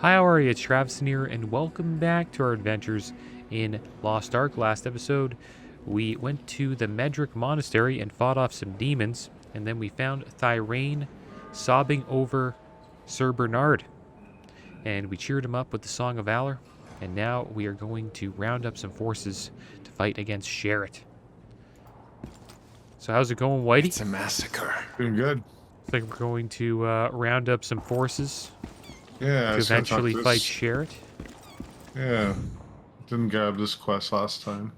Hi, how are you? It's Travis here, and welcome back to our adventures in Lost Ark. Last episode, we went to the Medric Monastery and fought off some demons, and then we found Thirain sobbing over Sir Bernard, and we cheered him up with the Song of Valor, and now we are going to round up some forces to fight against Sherrit. So how's it going, Whitey? It's a massacre. Doing good. I think we're going to round up some forces Yeah. to eventually fight Sherrit. Yeah. Didn't grab this quest last time.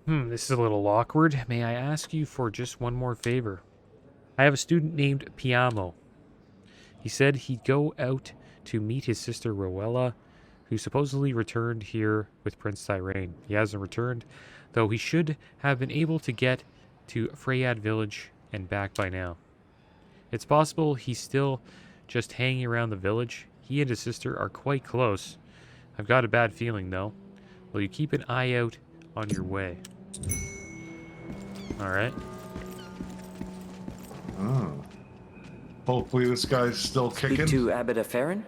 This is a little awkward. May I ask you for just one more favor? I have a student named Piamo. He said he'd go out to meet his sister Rowella, who supposedly returned here with Prince Thirain. He hasn't returned, though he should have been able to get to Freyad village and back by now. It's possible he's still just hanging around the village. He and his sister are quite close. I've got a bad feeling, though. Will you keep an eye out on your way? Alright. Oh. Hopefully this guy's still kicking. Speak to Abbot Thirain?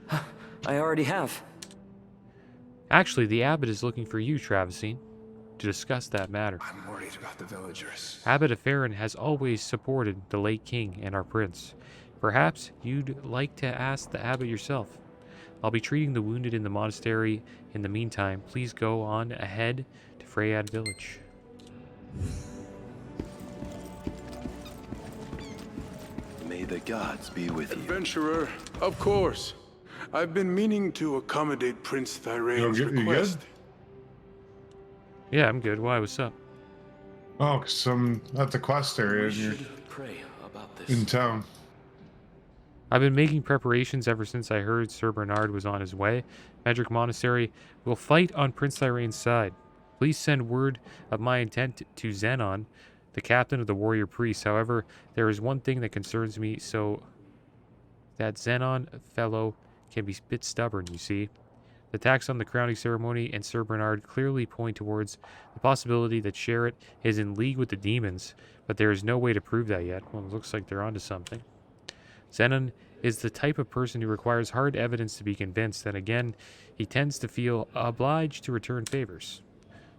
I already have. Actually, the abbot is looking for you, Travisine, to discuss that matter. I'm worried about the villagers. Abbot Thirain has always supported the late king and our prince. Perhaps you'd like to ask the abbot yourself. I'll be treating the wounded in the monastery. In the meantime, please go on ahead to Freyad village. May the gods be with you. Adventurer, of course. I've been meaning to accommodate Prince Thirain's You good? request. Yeah, I'm good. Why? What's up? Oh, 'cause I'm at the quest area and you're Pray about this. in town. I've been making preparations ever since I heard Sir Bernard was on his way. Medric Monastery will fight on Prince Thirain's side. Please send word of my intent to Xenon, the captain of the warrior priests. However, there is one thing that concerns me, so that Xenon fellow can be a bit stubborn, you see. The attacks on the crowning ceremony and Sir Bernard clearly point towards the possibility that Sherrit is in league with the demons, but there is no way to prove that yet. Well, it looks like they're onto something. Xenon is the type of person who requires hard evidence to be convinced, and again, he tends to feel obliged to return favors.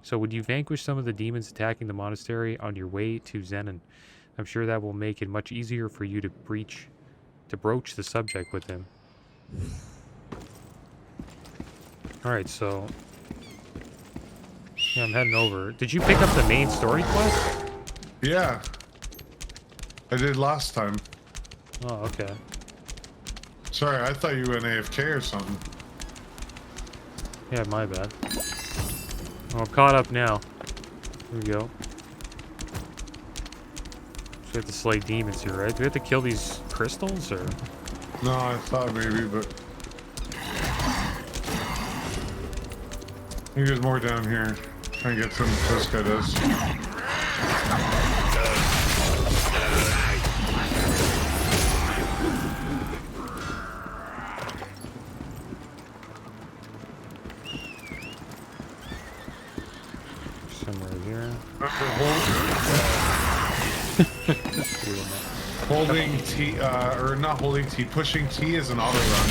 So would you vanquish some of the demons attacking the monastery on your way to Xenon? I'm sure that will make it much easier for you to broach the subject with him. Alright, so yeah, I'm heading over. Did you pick up the main story quest? Yeah. I did last time. Oh, okay. Sorry, I thought you went AFK or something. Yeah, my bad. Well, I'm caught up now. Here we go. So we have to slay demons here, right? Do we have to kill these crystals, or? No, I thought maybe, but I think there's more down here. Try and get some this guy does. Somewhere here. Holding T, or not holding T, pushing T is an auto run.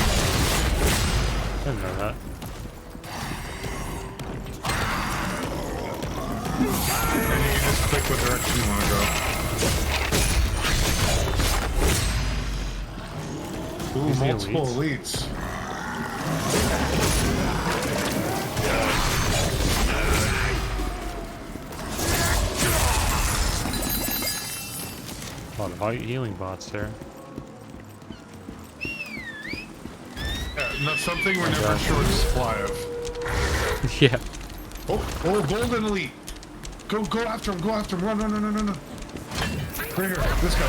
I didn't know that. And you can just click what direction you want to go. Ooh, Who's the multiple elites? A lot of healing bots there. Yeah, not something we're never short supply of. Yeah. Oh, golden elite. Go after him, Run. Right here, this guy.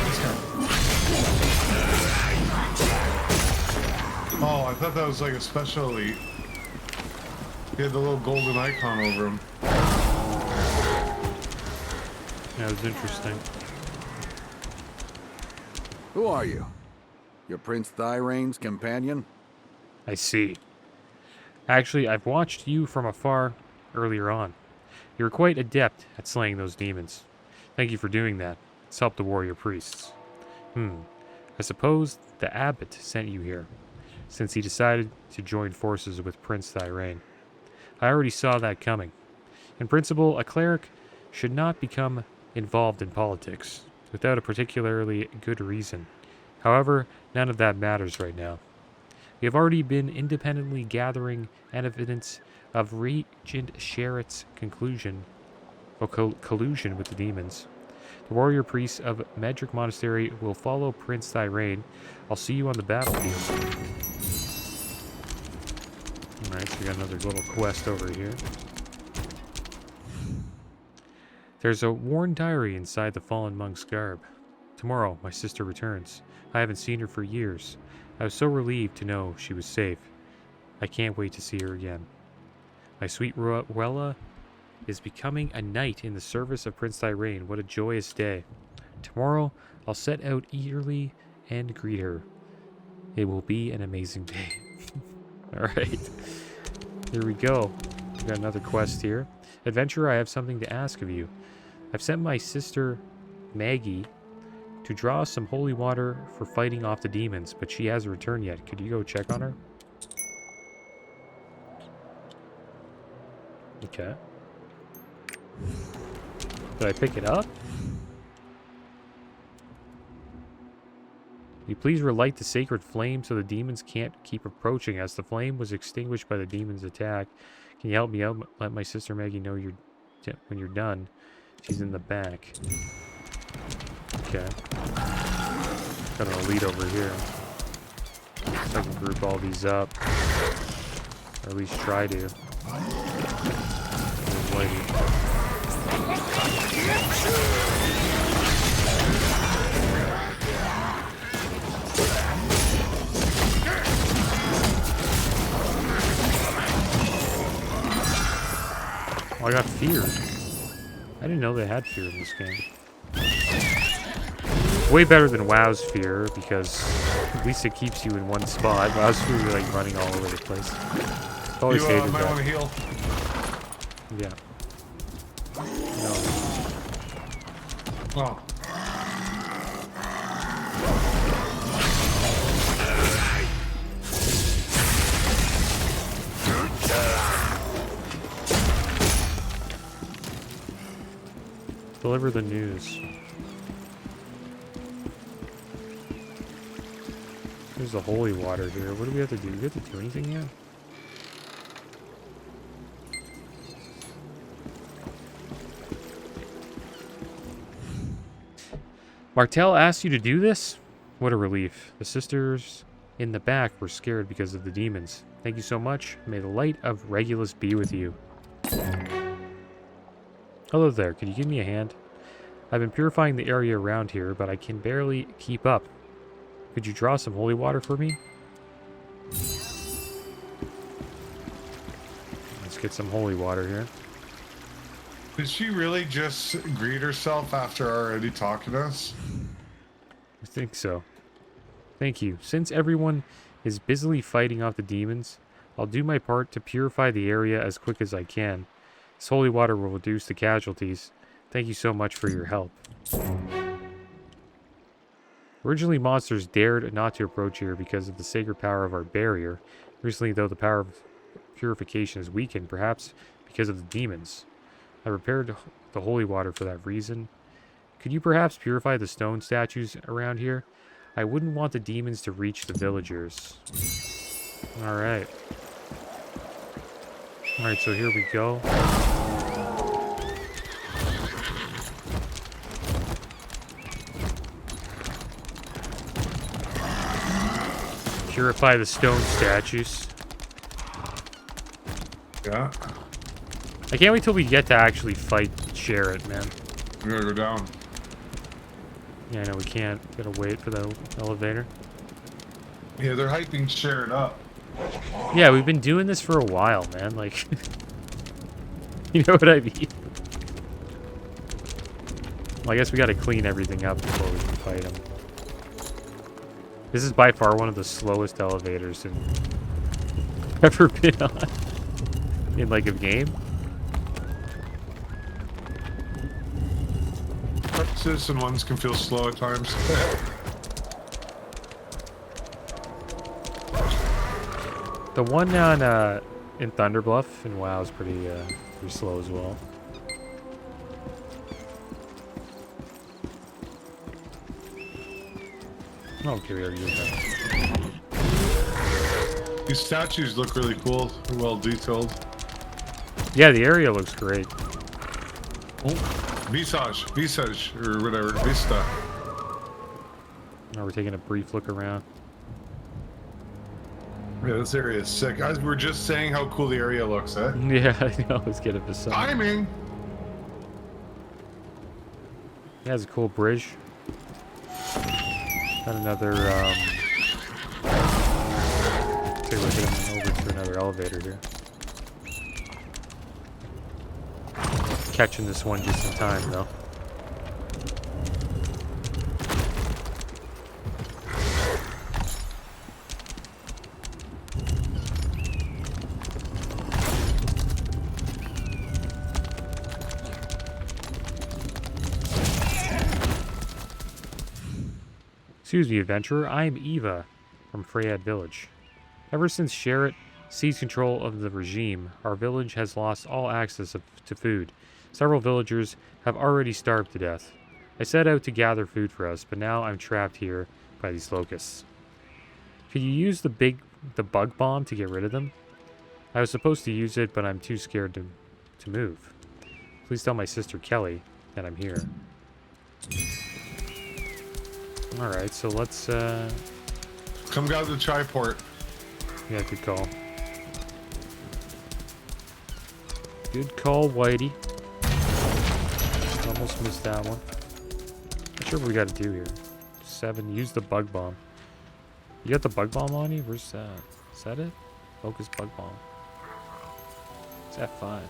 Oh, I thought that was like a special elite. He had the little golden icon over him. Yeah, it was interesting. Who are you? You're Prince Thirain's companion? I see. Actually, I've watched you from afar earlier on. You were quite adept at slaying those demons. Thank you for doing that. It's helped the warrior priests. I suppose the abbot sent you here. since he decided to join forces with Prince Thirain. I already saw that coming. In principle, a cleric should not become involved in politics without a particularly good reason. However, none of that matters right now. We have already been independently gathering evidence of Regent Sherritt's collusion with the demons. The warrior priests of Medric Monastery will follow Prince Thirain. I'll see you on the battlefield. Alright, so we got another little quest over here. There's a worn diary inside the fallen monk's garb. Tomorrow, my sister returns. I haven't seen her for years. I was so relieved to know she was safe. I can't wait to see her again. My sweet Ruella is becoming a knight in the service of Prince Thirain. What a joyous day. Tomorrow, I'll set out eagerly and greet her. It will be an amazing day. Alright. Here we go. We got another quest here. Adventurer, I have something to ask of you. I've sent my sister, Maggie, to draw some holy water for fighting off the demons, but she hasn't returned yet. Could you go check on her? Okay. Did I pick it up? Will you please relight the sacred flame so the demons can't keep approaching us? The flame was extinguished by the demon's attack. Can you help me out? Let my sister Maggie know when you're done. She's in the back. Okay. Got an elite over here. So I can group all these up. Or at least try to. There's lady. Oh, I got feared. I didn't know they had fear in this game. Way better than WoW's fear, because at least it keeps you in one spot. WoW's fear, you're like running all over the place. Always hated might that. want to heal. Yeah. No. Oh. Deliver the news. There's the holy water here. What do we have to do? Do we have to do anything yet? Martel asked you to do this? What a relief. The sisters in the back were scared because of the demons. Thank you so much. May the light of Regulus be with you. Hello there. Could you give me a hand? I've been purifying the area around here, but I can barely keep up. Could you draw some holy water for me? Let's get some holy water here. Did she really just greet herself after already talking to us? I think so. Thank you. Since everyone is busily fighting off the demons, I'll do my part to purify the area as quick as I can. This holy water will reduce the casualties. Thank you so much for your help. Originally, monsters dared not to approach here because of the sacred power of our barrier. Recently, though, the power of purification is weakened, perhaps because of the demons. I prepared the holy water for that reason. Could you perhaps purify the stone statues around here? I wouldn't want the demons to reach the villagers. Alright. Alright, so here we go. Purify the stone statues. Yeah. I can't wait till we get to actually fight Sherritt, man. We gotta go down. Yeah, I know we can't. Gotta wait for the elevator. Yeah, they're hyping Sherritt up. Yeah, we've been doing this for a while, man. Like, you know what I mean? Well, I guess we gotta clean everything up before we can fight him. This is by far one of the slowest elevators I've ever been on in like a game. Citizen ones can feel slow at times. The one on in Thunderbluff and WoW is pretty slow as well. Okay, we already did that. These statues look really cool, well detailed. Yeah, the area looks great. Oh, visage, or whatever, vista. Now we're taking a brief look around. Yeah, this area is sick. Guys, we were just saying how cool the area looks, eh? Yeah, I know. Let's get it beside. Timing! Yeah, it's a cool bridge. Got another, take a look at him over to another elevator here. Catching this one just in time, though. Excuse me, adventurer. I am Eva from Freyad Village. Ever since Sherrit seized control of the regime, our village has lost all access to food. Several villagers have already starved to death. I set out to gather food for us, but now I'm trapped here by these locusts. Could you use the bug bomb to get rid of them? I was supposed to use it, but I'm too scared to move. Please tell my sister Kelly that I'm here. Alright, so let's Come gather the chai port. yeah, good call. Good call, Whitey. Almost missed that one. Not sure what we gotta do here. 7, use the bug bomb. You got the bug bomb on you? Where's that? Is that it? Focus bug bomb. It's F5.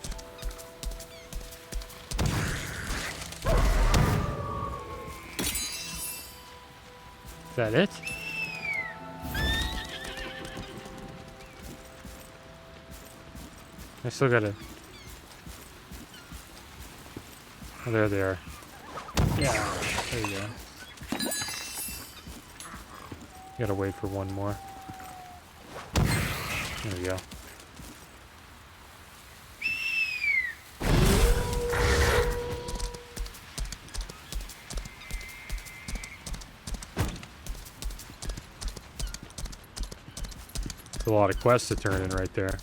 Is that it? I still gotta... Oh, there they are. Yeah, there you go. Gotta wait for one more. There we go. There's a lot of quests to turn in right there.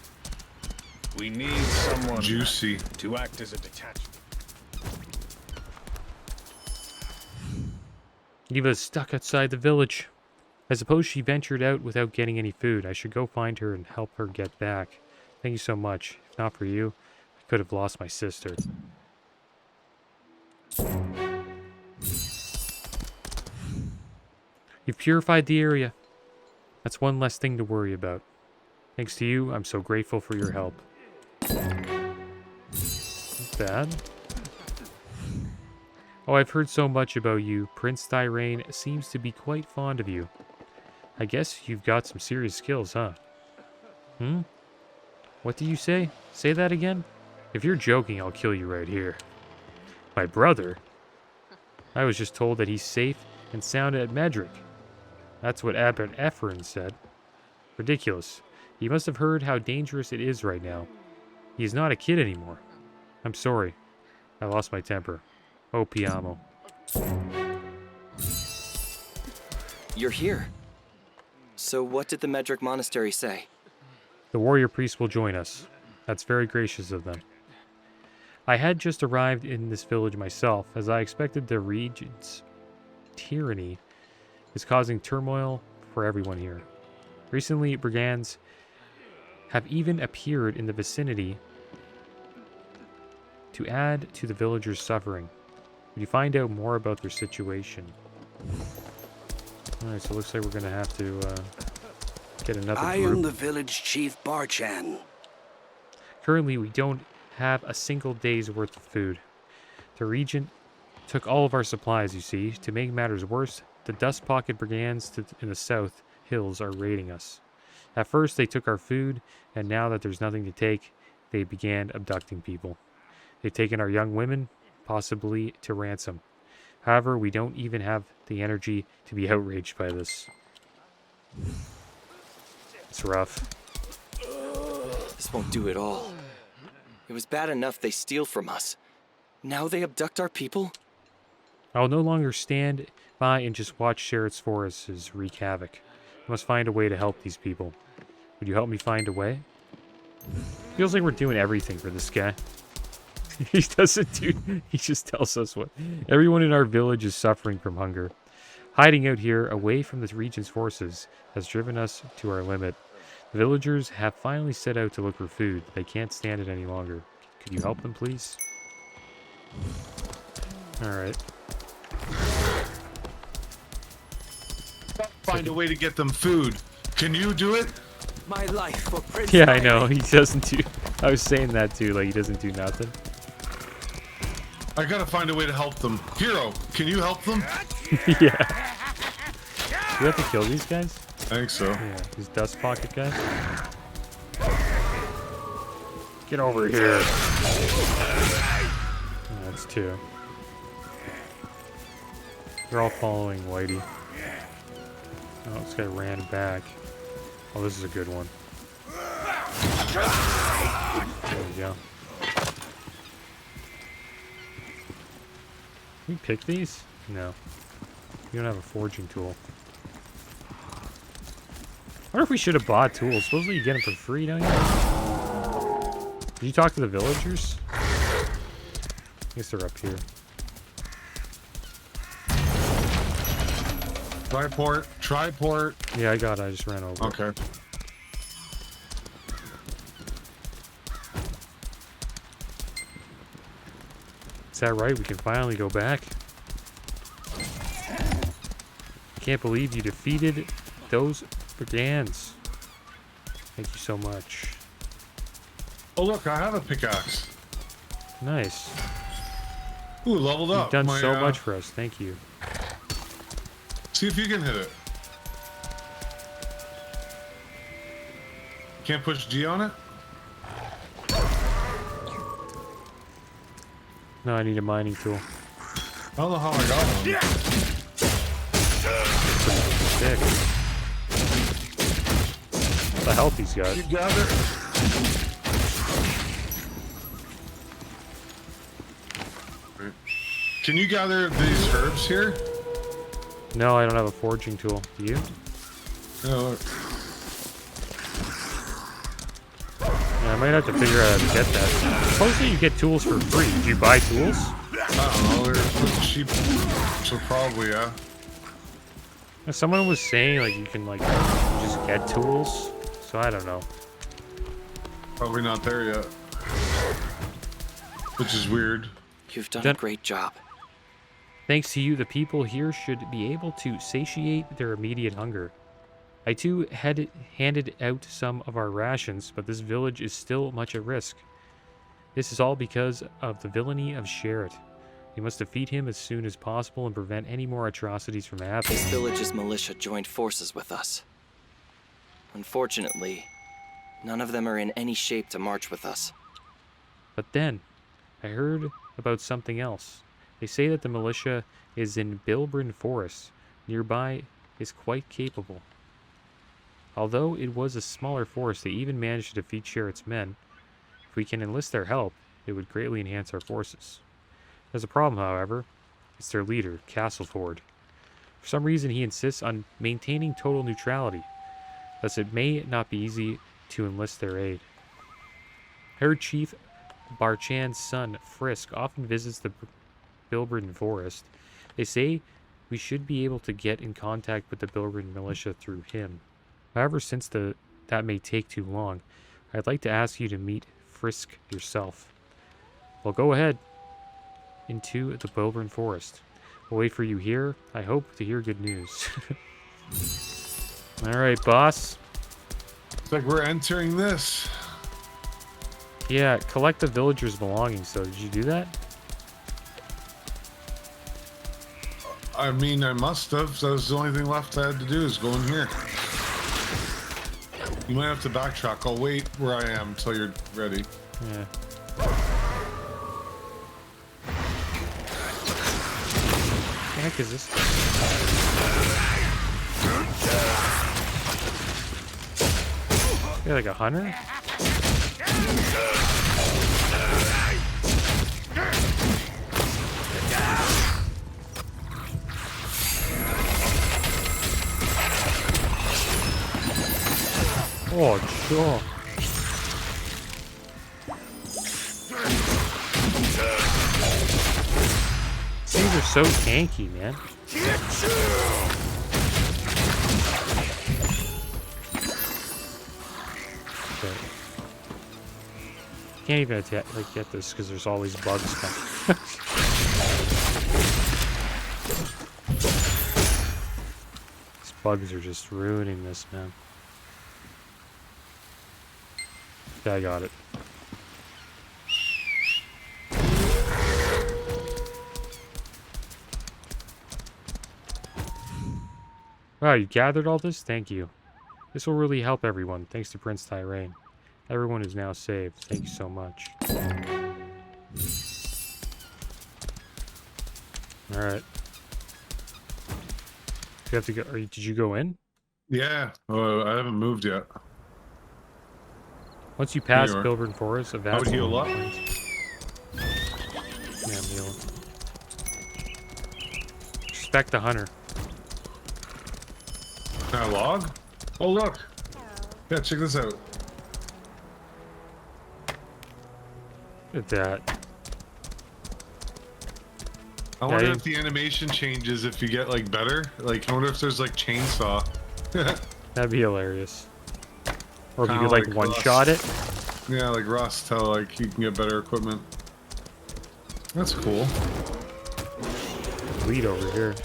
We need someone Juicy. to act as a detachment. Eva's stuck outside the village. I suppose she ventured out without getting any food. I should go find her and help her get back. Thank you so much. If not for you, I could have lost my sister. You've purified the area. That's one less thing to worry about. Thanks to you, I'm so grateful for your help. Not bad. Oh, I've heard so much about you. Prince Thirain seems to be quite fond of you. I guess you've got some serious skills, huh? Hmm? What did you say? Say that again? If you're joking, I'll kill you right here. My brother? I was just told that he's safe and sound at Medric. That's what Abbot Ephraim said. Ridiculous. He must have heard how dangerous it is right now. He's not a kid anymore. I'm sorry. I lost my temper. Oh, Piamo. You're here. So what did the Medric Monastery say? The warrior priest will join us. That's very gracious of them. I had just arrived in this village myself, as I expected the regent's tyranny is causing turmoil for everyone here. Recently, brigands have even appeared in the vicinity to add to the villagers' suffering. Would you find out more about their situation? Alright, so it looks like we're going to have to get another I group. am the village chief Barchan. Currently, we don't have a single day's worth of food. The regent took all of our supplies, you see. To make matters worse, the Dust Pocket Brigands in the south hills are raiding us. At first, they took our food, and now that there's nothing to take, they began abducting people. They've taken our young women, possibly to ransom. However, we don't even have the energy to be outraged by this. It's rough. This won't do at all. It was bad enough they steal from us. Now they abduct our people? I will no longer stand by and just watch Sherritt's forests wreak havoc. I must find a way to help these people. Would you help me find a way? Feels like we're doing everything for this guy. He doesn't do... He just tells us what... Everyone in our village is suffering from hunger. Hiding out here, away from the region's forces, has driven us to our limit. The villagers have finally set out to look for food. They can't stand it any longer. Could you help them, please? Alright. Find a way to get them food. Can you do it? My life for Prince Yeah, I know. Thirain. He doesn't do... I was saying that too, like he doesn't do nothing. I gotta find a way to help them. Hero, can you help them? Yeah. Do we have to kill these guys? I think so. Yeah, these dust pocket guys. Get over here. Oh, that's two. They're all following Whitey. Oh, this guy ran back. Oh, this is a good one. There we go. Can we pick these? No. You don't have a forging tool. I wonder if we should have bought tools. Supposedly you get them for free, don't you? Did you talk to the villagers? I guess they're up here. Triport. Yeah, I got it. I just ran over. Okay. Is that right? We can finally go back. Can't believe you defeated those brigands. Thank you so much. Oh look, I have a pickaxe. Nice. Ooh, leveled up. You've done My, so much for us. Thank you. See if you can hit it. Can't push G on it? No, I need a mining tool. I don't know how I got one. Sick. What the health he's got? You gather. Can you gather these herbs here? No, I don't have a forging tool. Do you? No, look. Yeah, I might have to figure out how to get that. Supposedly you get tools for free. Did you buy tools? I don't know, they're pretty cheap. So probably, yeah. Someone was saying like you can like just get tools. So I don't know. Probably not there yet. Which is weird. You've done a great job. Thanks to you, the people here should be able to satiate their immediate hunger. I too had handed out some of our rations, but this village is still much at risk. This is all because of the villainy of Sherritt. We must defeat him as soon as possible and prevent any more atrocities from happening. This village's militia joined forces with us. Unfortunately, none of them are in any shape to march with us. But then, I heard about something else. They say that the militia is in Bilbrin Forest. Nearby is quite capable. Although it was a smaller force, they even managed to defeat Sherritt's men. If we can enlist their help, it would greatly enhance our forces. There's a problem, however. It's their leader, Castleford. For some reason, he insists on maintaining total neutrality, thus it may not be easy to enlist their aid. I heard Chief Barchan's son, Frisk, often visits the Bilbrin Forest. They say we should be able to get in contact with the Bilbrin militia through him. However, since that may take too long, I'd like to ask you to meet Frisk yourself. Well, go ahead into the Bilbrin Forest. We'll wait for you here. I hope to hear good news. Alright, boss. It's like we're entering this. Yeah, collect the villagers' belongings, though. Did you do that? I mean, I must have. So that was the only thing left I had to do is go in here. You might have to backtrack. I'll wait where I am until you're ready. Yeah. What the heck is this? You're like a hunter? Oh, sure. These are so tanky, man. Okay. Can't even attack, like, get this because there's all these bugs coming. These bugs are just ruining this, man. Yeah, I got it. Wow, you gathered all this? Thank you. This will really help everyone, thanks to Prince Thirain. Everyone is now saved. Thank you so much. Alright. You have to go. Did you go in? Yeah. Oh, I haven't moved yet. Once you pass There you are. Bilburn Forest, a I vast would heal up. Yeah, I'm healing. Respect the hunter. Can I log? Oh, look. Yeah, check this out. Look at that. I wonder you- if the animation changes if you get, like, better. Like, I wonder if there's, like, chainsaw. That'd be hilarious. Or if you Kinda could, like, like one-shot it. Yeah, like Rust, how, like, you can get better equipment. That's cool. Lead over here.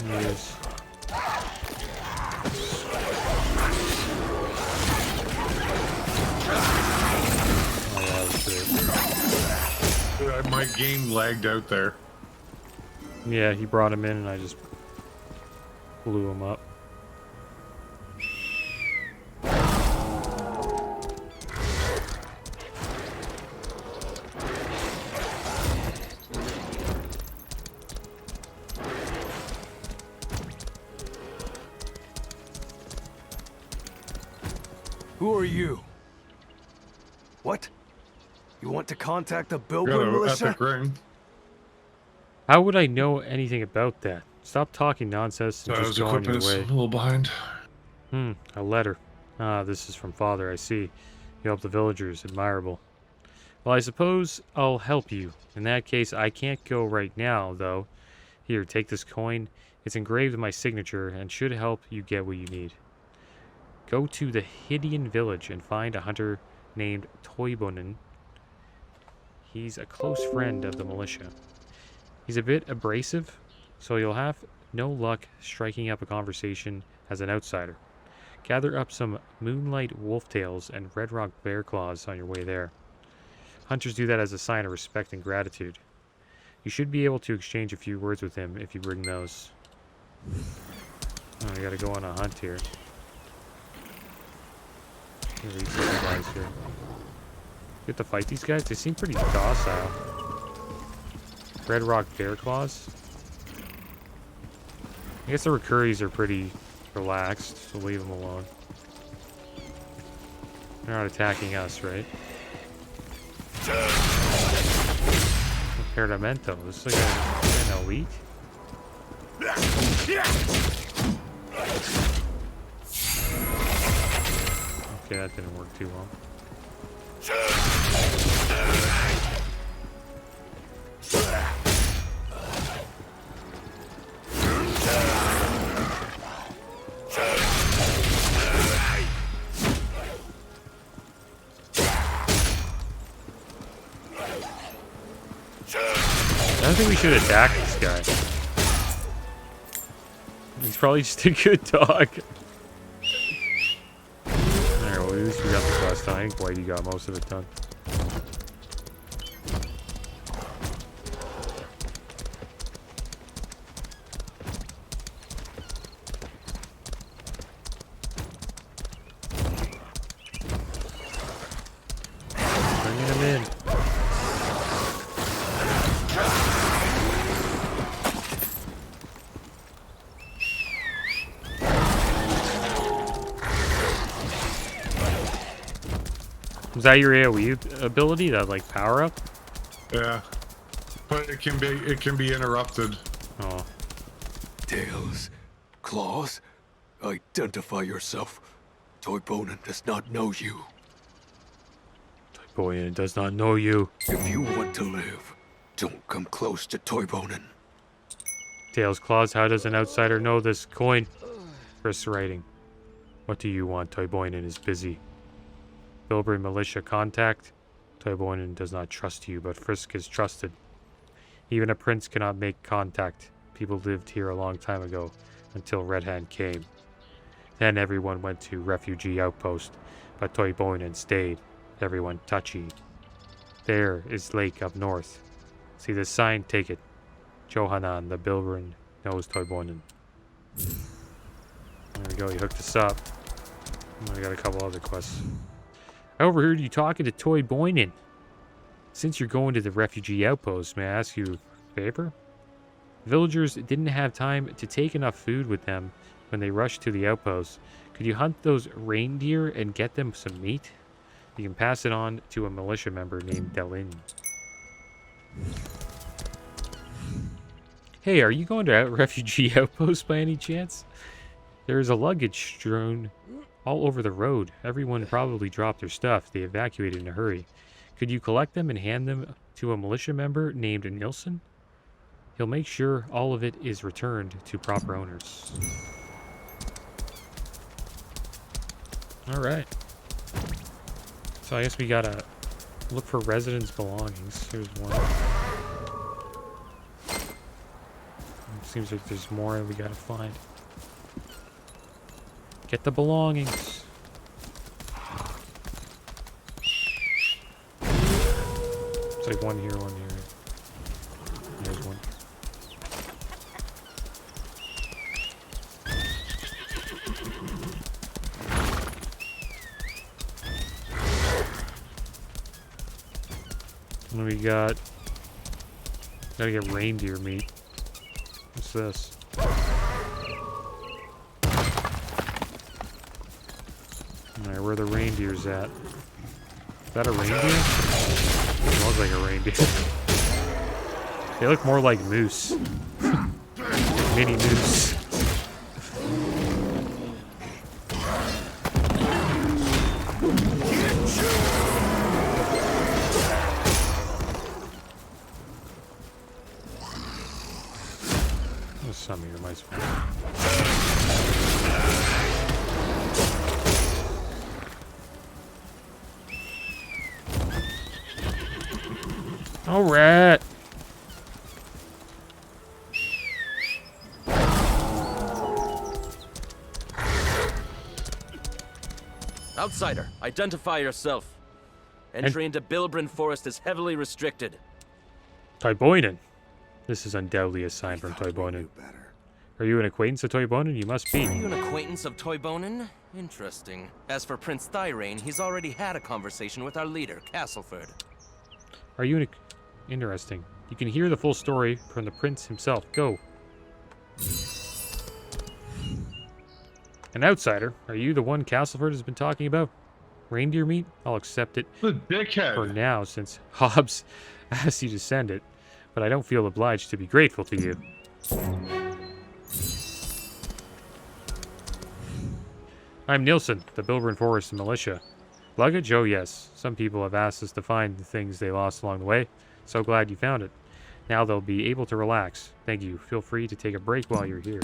Yes. Oh, yeah, that's great. My game lagged out there. Yeah, he brought him in and I just blew him up. Who are you? What? You want to contact the Got Bilbo an militia? epic ring. How would I know anything about that? Stop talking nonsense and So I just was go on equipping your us way. a little behind. A letter. Ah, this is from Father, I see. You help the villagers. Admirable. Well, I suppose I'll help you. In that case, I can't go right now, though. Here, take this coin. It's engraved with my signature and should help you get what you need. Go to the Hydian village and find a hunter named Toibonen. He's a close friend of the militia. He's a bit abrasive, so you'll have no luck striking up a conversation as an outsider. Gather up some moonlight wolf tails and red rock bear claws on your way there. Hunters do that as a sign of respect and gratitude. You should be able to exchange a few words with him if you bring those. Oh, I gotta go on a hunt here. These guys here. Get to fight these guys? They seem pretty docile. Red rock bear claws. I guess the Recurries are pretty relaxed, so leave them alone. They're not attacking us, right? Paradamento. This is like an elite. Okay, that didn't work too well. I don't think we should attack this guy. He's probably just a good dog. Alright, well, at least we got the quest done. I think Whitey got most of it done. Bringing him in. Was that your AoE ability, that like power up? Yeah. But it can be interrupted. Oh. Tails, claws, identify yourself. Toybonin does not know you. Toybonin does not know you. If you want to live, don't come close to Toybonin. Tails, claws, how does an outsider know this coin? Chris writing. What do you want? Toybonin is busy. Bilberry militia contact. Toybonin does not trust you, but Frisk is trusted. Even a prince cannot make contact. People lived here a long time ago, until Red Hand came. Then everyone went to refugee outpost, but Toybonin stayed. Everyone touchy. There is lake up north. See the sign? Take it. Johanan, the Bilberin, knows Toybonin. There we go, you hooked us up. I got a couple other quests. I overheard you talking to Toybonin. Since you're going to the refugee outpost, may I ask you a favor? Villagers didn't have time to take enough food with them when they rushed to the outpost. Could you hunt those reindeer and get them some meat? You can pass it on to a militia member named Delin. Hey, are you going to a refugee outpost by any chance? There is a luggage strewn all over the road. Everyone probably dropped their stuff. They evacuated in a hurry. Could you collect them and hand them to a militia member named Nilsson? He'll make sure all of it is returned to proper owners. Alright. So I guess we gotta look for residents' belongings. Here's one. Seems like there's more we gotta find. Get the belongings. It's like one here, one here. There's one. What do we got? Gotta get reindeer meat. What's this? Alright, where are the reindeers at? Is that a reindeer? It looks like a reindeer. They look more like moose. Mini moose. There's some here, might as well. All right. Outsider, identify yourself. Entry into Bilbrin Forest is heavily restricted. Toybonin. This is undoubtedly a sign from Toybonin. Are you an acquaintance of Toybonin? You must be. Are you an acquaintance of Toybonin? Interesting. As for Prince Thirain, he's already had a conversation with our leader, Castleford. Are you interesting? You can hear the full story from the prince himself. Go. An outsider? Are you the one Castleford has been talking about? Reindeer meat? I'll accept it The dickhead. for now, since Hobbs asked you to send it. But I don't feel obliged to be grateful to you. I'm Nilsson, the Bilbrin Forest militia. Luggage? Oh yes. Some people have asked us to find the things they lost along the way. So glad you found it. Now they'll be able to relax. Thank you. Feel free to take a break while you're here.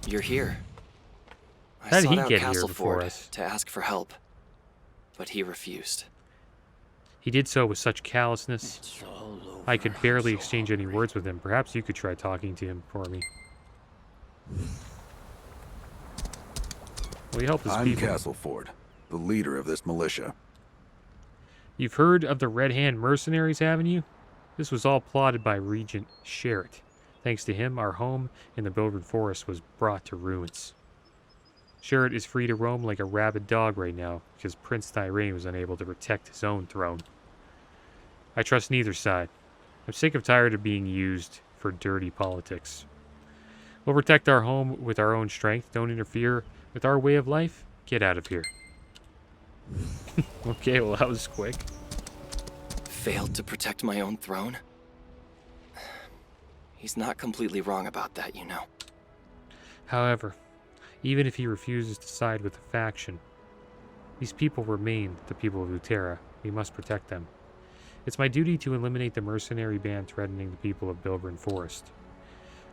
You're here. How I did sought he out get here before us? Castleford to ask for help, but he refused. He did so with such callousness. I could barely exchange any words with him. Perhaps you could try talking to him for me. Will you help his I'm people? Castleford, the leader of this militia. You've heard of the Red Hand mercenaries, haven't you? This was all plotted by Regent Sherritt. Thanks to him, our home in the Bilbrin Forest was brought to ruins. Sherritt is free to roam like a rabid dog right now, because Prince Thirain was unable to protect his own throne. I trust neither side. I'm sick of tired of being used for dirty politics. We'll protect our home with our own strength. Don't interfere with our way of life, get out of here. Okay, well, that was quick. Failed to protect my own throne? He's not completely wrong about that, you know. However, even if he refuses to side with the faction, these people remain the people of Utera. We must protect them. It's my duty to eliminate the mercenary band threatening the people of Bilbrin Forest.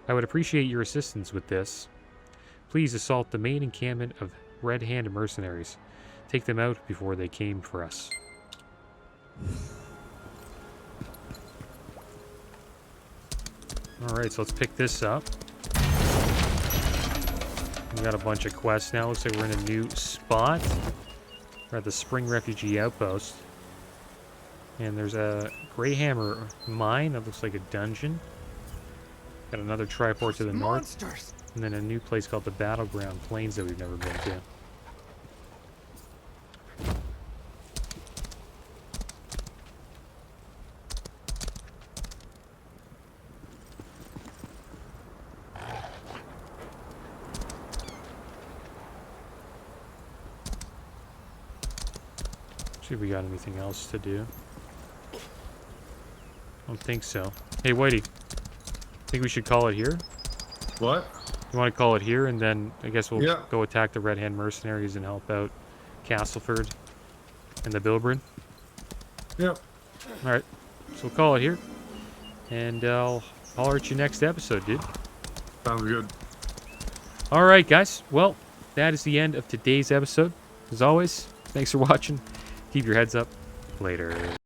I would appreciate your assistance with this. Please assault the main encampment of red-handed mercenaries. Take them out before they came for us. Alright, so let's pick this up. We got a bunch of quests now. Looks like we're in a new spot. We're at the Spring Refugee Outpost. And there's a Greyhammer mine that looks like a dungeon. Got another triport to the north. And then a new place called the Battleground Plains that we've never been to. See if we got anything else to do. I don't think so. Hey, Whitey. Think we should call it here? What? You want to call it here, and then I guess we'll Yeah. go attack the Red Hand Mercenaries and help out Castleford and the Bilbrin? Yep. Alright, so we'll call it here. And I'll holler at you next episode, dude. Sounds good. Alright, guys. Well, that is the end of today's episode. As always, thanks for watching. Keep your heads up. Later.